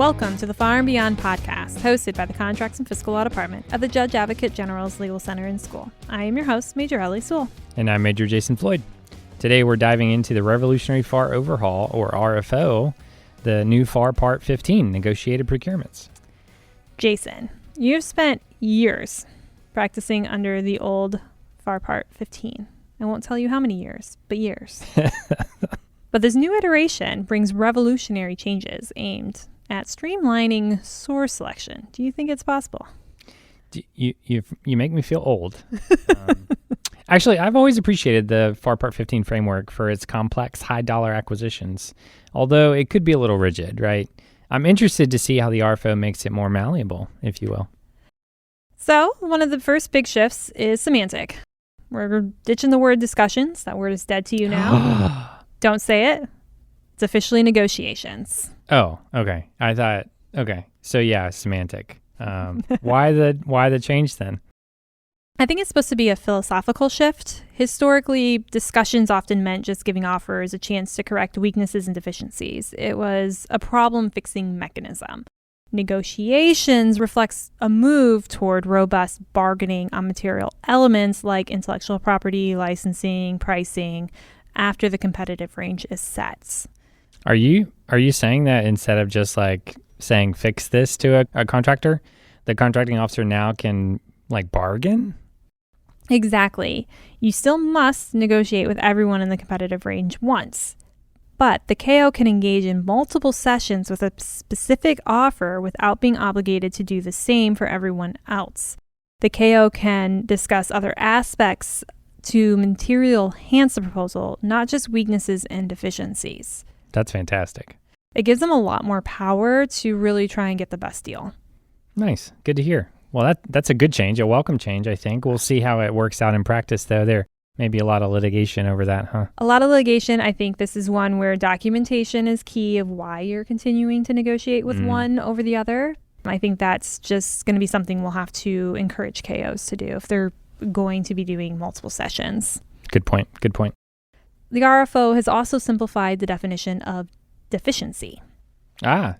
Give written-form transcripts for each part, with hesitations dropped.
Welcome to the Far and Beyond podcast, hosted by the Contracts and Fiscal Law Department of the Judge Advocate General's Legal Center and School. I am your host, Major Ellie Sewell. And I'm Major Jason Floyd. Today we're diving into the Revolutionary FAR Overhaul, or RFO, the new FAR Part 15, Negotiated Procurements. Jason, you've spent years practicing under the old FAR Part 15. I won't tell you how many years, but years. But this new iteration brings revolutionary changes aimed at streamlining source selection. Do you think it's possible? You make me feel old. Actually, I've always appreciated the FAR Part 15 framework for its complex, high-dollar acquisitions, although it could be a little rigid, right? I'm interested to see how the RFO makes it more malleable, if you will. So, one of the first big shifts is semantic. We're ditching the word discussions. That word is dead to you now. Don't say it. It's officially negotiations. Oh, okay. I thought, okay. So yeah, semantic. Why the change then? I think it's supposed to be a philosophical shift. Historically, discussions often meant just giving offers a chance to correct weaknesses and deficiencies. It was a problem-fixing mechanism. Negotiations reflects a move toward robust bargaining on material elements like intellectual property, licensing, pricing, after the competitive range is set. Are you saying that instead of just like saying fix this to a contractor, the contracting officer now can like bargain? Exactly. You still must negotiate with everyone in the competitive range once, but the KO can engage in multiple sessions with a specific offer without being obligated to do the same for everyone else. The KO can discuss other aspects to material enhance the proposal, not just weaknesses and deficiencies. That's fantastic. It gives them a lot more power to really try and get the best deal. Nice. Good to hear. Well, that's a good change, a welcome change, I think. We'll see how it works out in practice, though. There may be a lot of litigation over that, huh? A lot of litigation. I think this is one where documentation is key of why you're continuing to negotiate with one over the other. I think that's just going to be something we'll have to encourage KOs to do if they're going to be doing multiple sessions. Good point. The RFO has also simplified the definition of deficiency.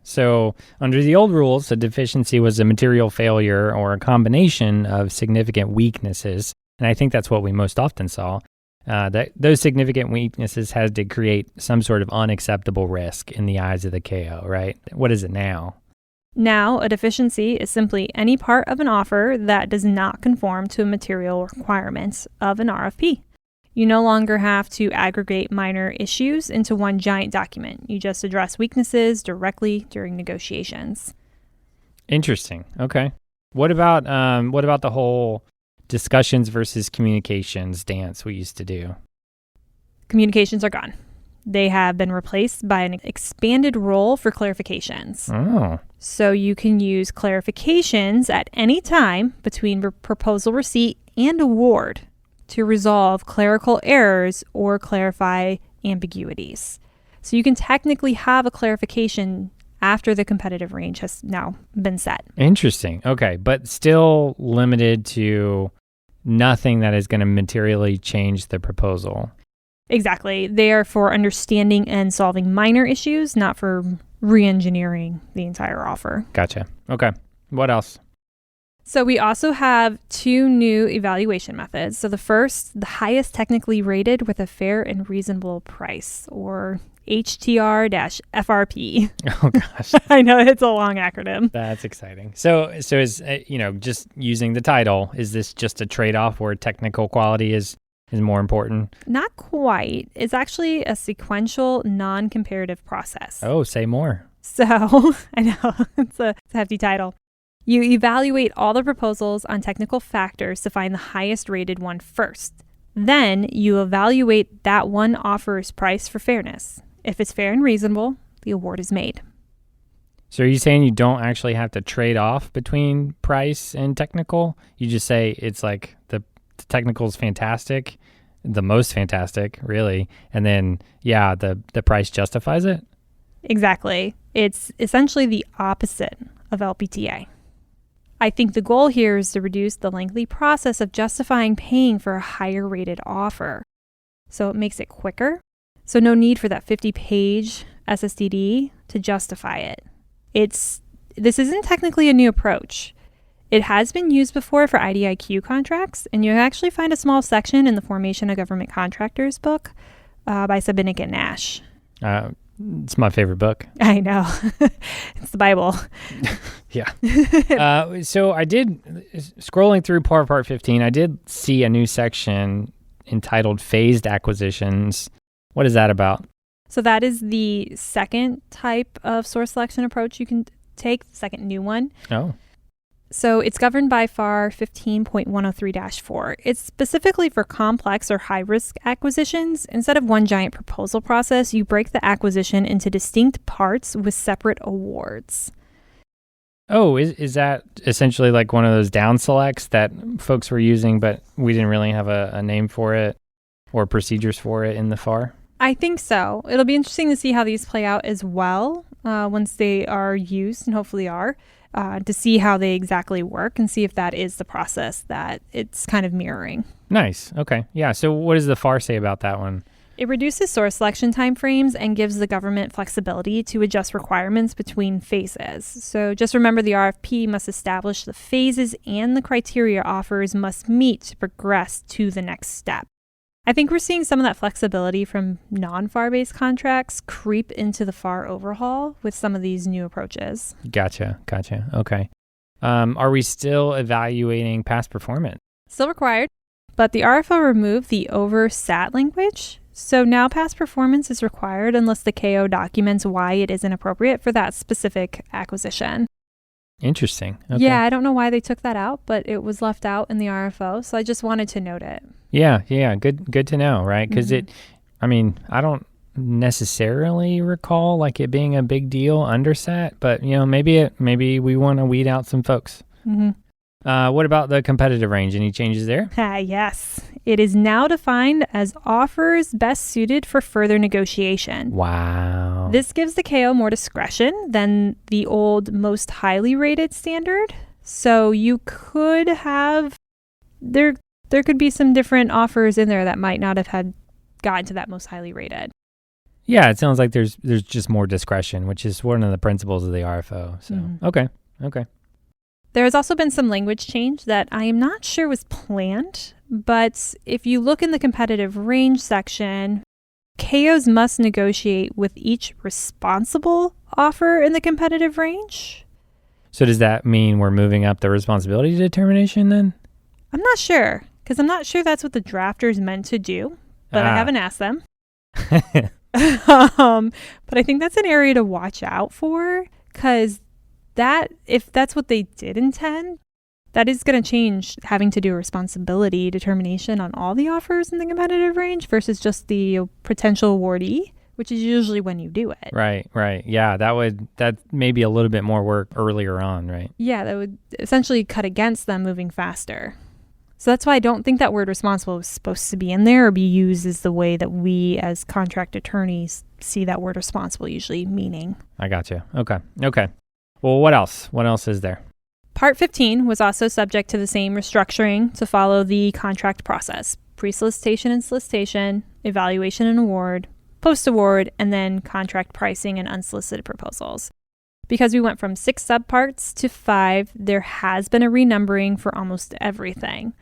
So under the old rules, a deficiency was a material failure or a combination of significant weaknesses. And I think that's what we most often saw. That those significant weaknesses had to create some sort of unacceptable risk in the eyes of the KO, right? What is it now? Now, a deficiency is simply any part of an offer that does not conform to a material requirement of an RFP. You no longer have to aggregate minor issues into one giant document. You just address weaknesses directly during negotiations. Interesting. Okay. What about the whole discussions versus communications dance we used to do? Communications are gone. They have been replaced by an expanded role for clarifications. Oh. So you can use clarifications at any time between proposal receipt and award to resolve clerical errors or clarify ambiguities. So you can technically have a clarification after the competitive range has now been set. Interesting. Okay, but still limited to nothing that is going to materially change the proposal. Exactly. They are for understanding and solving minor issues, not for re-engineering the entire offer. Gotcha. Okay. What else? So we also have two new evaluation methods. So the first, the highest technically rated with a fair and reasonable price, or HTR-FRP. Oh gosh. I know, it's a long acronym. That's exciting. So is, just using the title, is this just a trade-off where technical quality is more important? Not quite. It's actually a sequential, non-comparative process. Oh, say more. So, I know, it's a hefty title. You evaluate all the proposals on technical factors to find the highest rated one first. Then you evaluate that one offer's price for fairness. If it's fair and reasonable, the award is made. So are you saying you don't actually have to trade off between price and technical? You just say it's like the technical is fantastic, the most fantastic, really, and then, the price justifies it? Exactly. It's essentially the opposite of LPTA. I think the goal here is to reduce the lengthy process of justifying paying for a higher rated offer. So it makes it quicker. So no need for that 50-page SSDD to justify it. This isn't technically a new approach. It has been used before for IDIQ contracts, and you actually find a small section in the Formation of Government Contractors book by Sabinik and Nash. It's my favorite book. I know. It's the Bible. Yeah. So I did, scrolling through FAR Part 15, I did see a new section entitled Phased Acquisitions. What is that about? So that is the second type of source selection approach you can take, the second new one. Oh. So it's governed by FAR 15.103-4. It's specifically for complex or high-risk acquisitions. Instead of one giant proposal process, you break the acquisition into distinct parts with separate awards. Oh, is that essentially like one of those down selects that folks were using, but we didn't really have a name for it or procedures for it in the FAR? I think so. It'll be interesting to see how these play out as well once they are used, and hopefully are. To see how they exactly work and see if that is the process that it's kind of mirroring. Nice. Okay. Yeah. So what does the FAR say about that one? It reduces source selection timeframes and gives the government flexibility to adjust requirements between phases. So just remember the RFP must establish the phases and the criteria offers must meet to progress to the next step. I think we're seeing some of that flexibility from non-FAR-based contracts creep into the FAR overhaul with some of these new approaches. Gotcha. Okay. Are we still evaluating past performance? Still required, but the RFO removed the over-sat language. So now past performance is required unless the KO documents why it isn't appropriate for that specific acquisition. Interesting. Okay. Yeah, I don't know why they took that out, but it was left out in the RFO, so I just wanted to note it. Yeah, good to know, right? Because I don't necessarily recall like it being a big deal undersat, but maybe we want to weed out some folks. Mm-hmm. What about the competitive range? Any changes there? Yes. It is now defined as offers best suited for further negotiation. Wow. This gives the KO more discretion than the old most highly rated standard. So you could have, there could be some different offers in there that might not have had gotten to that most highly rated. Yeah, it sounds like there's just more discretion, which is one of the principles of the RFO. So, Okay. There has also been some language change that I am not sure was planned, but if you look in the competitive range section, KOs must negotiate with each responsible offer in the competitive range. So does that mean we're moving up the responsibility determination then? I'm not sure, because I'm not sure that's what the drafters meant to do, but I haven't asked them. But I think that's an area to watch out for, because if that's what they did intend, that is going to change having to do a responsibility determination on all the offers in the competitive range versus just the potential awardee, which is usually when you do it. Right. Yeah, that may be a little bit more work earlier on, right? Yeah, that would essentially cut against them moving faster. So that's why I don't think that word responsible was supposed to be in there or be used as the way that we as contract attorneys see that word responsible usually meaning. I gotcha. Okay. Well, what else? What else is there? Part 15 was also subject to the same restructuring to follow the contract process: pre-solicitation and solicitation, evaluation and award, post-award, and then contract pricing and unsolicited proposals. Because we went from 6 subparts to 5, there has been a renumbering for almost everything.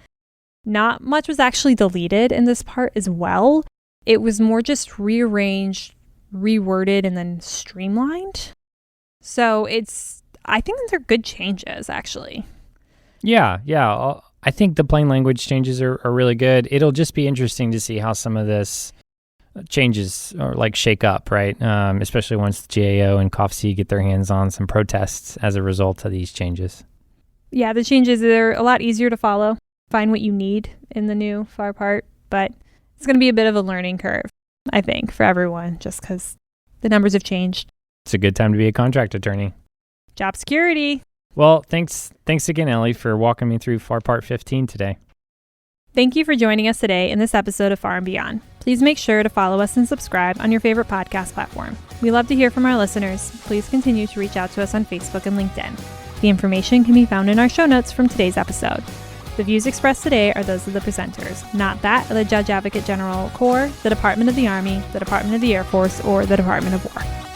Not much was actually deleted in this part as well. It was more just rearranged, reworded, and then streamlined. So I think they're good changes, actually. Yeah. I think the plain language changes are really good. It'll just be interesting to see how some of this changes or like shake up, right? Especially once the GAO and COFC get their hands on some protests as a result of these changes. Yeah, the changes are a lot easier to follow. Find what you need in the new FAR part, but it's going to be a bit of a learning curve, I think, for everyone, just because the numbers have changed. It's a good time to be a contract attorney. Job security. Well, thanks again, Ellie, for walking me through FAR Part 15 today. Thank you for joining us today in this episode of Far and Beyond. Please make sure to follow us and subscribe on your favorite podcast platform. We love to hear from our listeners. Please continue to reach out to us on Facebook and LinkedIn. The information can be found in our show notes from today's episode. The views expressed today are those of the presenters, not that of the Judge Advocate General Corps, the Department of the Army, the Department of the Air Force, or the Department of War.